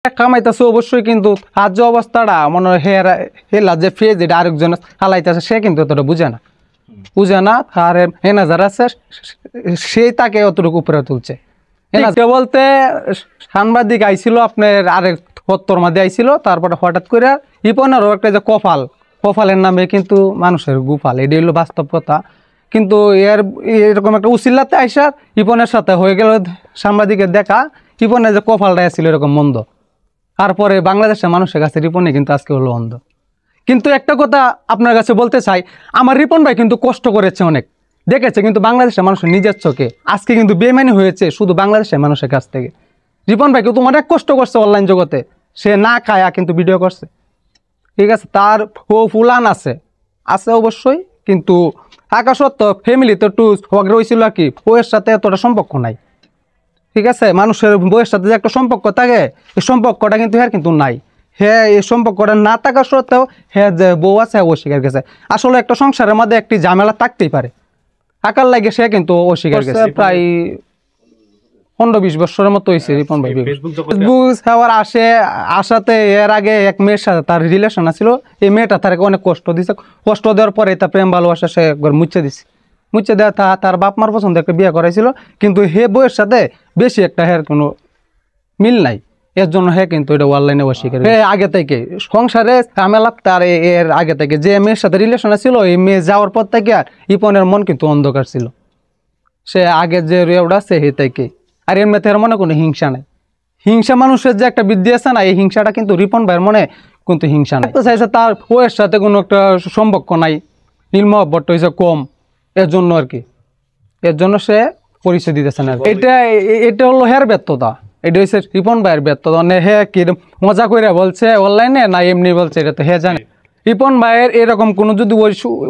কামাইতেছে অবশ্যই, কিন্তু আজ যে অবস্থাটা মনে হয় হেলা যে ফেজ এটা আরেকজন হালাইতেছে, সে কিন্তু অতটা বুঝে না। আর হেনা যারা আছে সেই তাকে অতটুকু উপরে তুলছে। বলতে সাংবাদিক আইছিল আপনার আরেক হত্তর মাঝে আইছিল, তারপরে হঠাৎ করে ইপনেরও একটা যে কপালের নামে কিন্তু মানুষের গোপাল, এটি হলো বাস্তব কথা। কিন্তু এরকম একটা উচিল্লাতে আইসার ইপনের সাথে হয়ে গেল সাংবাদিকের দেখা, ইপনের যে কপালটা ছিল এরকম মন্দ, তারপরে বাংলাদেশের মানুষের কাছে রিপনই কিন্তু আজকে হলো অন্ধ। কিন্তু একটা কথা আপনার কাছে বলতে চাই, আমার রিপন ভাই কিন্তু কষ্ট করেছে অনেক, দেখেছে কিন্তু বাংলাদেশের মানুষের নিজের চোখে আজকে কিন্তু বেমানি হয়েছে শুধু বাংলাদেশের মানুষের কাছ থেকে। রিপন ভাই কিন্তু অনেক কষ্ট করছে অনলাইন জগতে, সে না খায়া কিন্তু ভিডিও করছে, ঠিক আছে। তার ফুলান আছে অবশ্যই, কিন্তু থাকা সত্ত্বেও ফ্যামিলিতে একটু ঝগড়া হয়েছিল আর কি, বউয়ের সাথে এতটা সম্পর্ক নাই, ঠিক আছে। মানুষের বউয়ের সাথে যে একটা সম্পর্ক থাকে, এই সম্পর্কটা কিন্তু কিন্তু নাই। হ্যাঁ, এই সম্পর্কটা না থাকা সত্ত্বেও হ্যাঁ যে বউ আছে অস্বীকার গেছে। আসলে একটা সংসারের মধ্যে একটি ঝামেলা থাকতেই পারে, থাকার লাগে সে কিন্তু অস্বীকার গেছে। প্রায় 15-20 বছরের মতো হয়েছে রিপন ভাই ফেসবুক আসাতে। এর আগে এক মেয়ের সাথে তার রিলেশন আছিল, এই মেয়েটা তাকে অনেক কষ্ট দিছে, কষ্ট দেওয়ার পরে তার প্রেম ভালোবাসা সে একবার মুচ্ছে দেওয়া তার বাপ মার পছন্দ একটা বিয়ে করাইছিল, কিন্তু হে বউয়ের সাথে বেশি একটা হের কোনো মিল নাই, এর জন্য হে কিন্তু এটা অনলাইনে অস্বীকার। আগে থেকে সংসারে ঝামেলা, তার এর আগে থেকে যে মেয়ের সাথে রিলেশন ছিল, এই মেয়ে যাওয়ার পর থেকে আর ইপনের মন কিন্তু অন্ধকার ছিল, সে আগে যে রেওড়া আছে হে থেকে। আর এর মেয়েতে মনে কোনো হিংসা নাই, হিংসা মানুষের যে একটা বৃদ্ধি আছে না, এই হিংসাটা কিন্তু রিপন ভাইয়ের মনে কিন্তু হিংসা নাই। চাইছে তার বউয়ের সাথে কোনো একটা সম্পর্ক নাই, নীল মহব্বতটা হয়েছে কম, এর জন্য আর কি, এর জন্য সে পরিচয় দিতেছে না। এটা হলো হের ব্যর্থতা, এটা হচ্ছে রিপন ভাইয়ের ব্যর্থতা। হে কি মজা করে বলছে অনলাইনে না এমনি বলছে, এটা তো হে জানে। রিপন ভাইয়ের এরকম কোনো যদি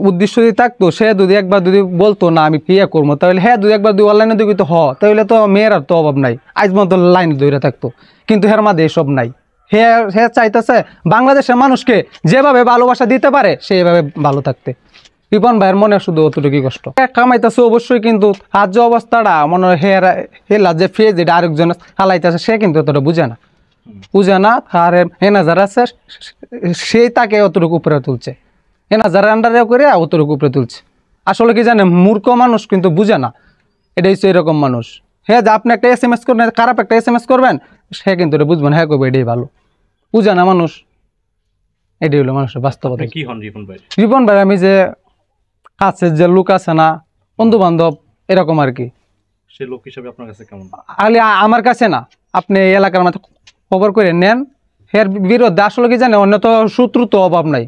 উদ্দেশ্য যদি থাকতো, সে যদি একবার যদি বলতো না আমি বিয়ে করবো, তাহলে হ্যাঁ যদি একবার অনলাইনে দেখি তো তাহলে তো মেয়ের আর তো অভাব নাই, আজ মতো লাইনে ধরে থাকতো। কিন্তু হের মাঝে এসব নাই, হে চাইতেছে বাংলাদেশের মানুষকে যেভাবে ভালোবাসা দিতে পারে সেইভাবে ভালো থাকতে। রিপন ভাইয়ের মনে শুধু অতটুকুই কষ্ট। কামাইতেছে অবশ্যই, কিন্তু আজ যে অবস্থাটা মনে হয় হেলা যে ফেজ এটা আরেকজন হালাইতেছে, সে কিন্তু অতটা বুঝে না। আর হেনা যারা আছে সেই তাকে অতটুকু উপরে তুলছে, হেনা যারা আন্ডারে করে অতটুকু উপরে তুলছে। আসলে কি জানে, মূর্খ মানুষ কিন্তু বুঝে না, এটা হচ্ছে এরকম মানুষ। হ্যাঁ, যে আপনি একটা SMS করবেন, খারাপ একটা SMS করবেন, সে কিন্তু এটা বুঝবেন, হ্যাঁ করবে এটাই ভালো, বুঝে না মানুষ। এটাই হলো মানুষের বাস্তবতা। কি হন রিপন ভাই আমি যে কাছে যে লোক আছে না, বন্ধু বান্ধব এরকম আর কি, সে লোক হিসেবে আপনার কাছে কেমন? আমার কাছে না, আপনি এলাকার মধ্যে খবর করে নেন, এর বিরুদ্ধে আসলে কি জানে অন্য তো শত্রু তো অভাব নাই।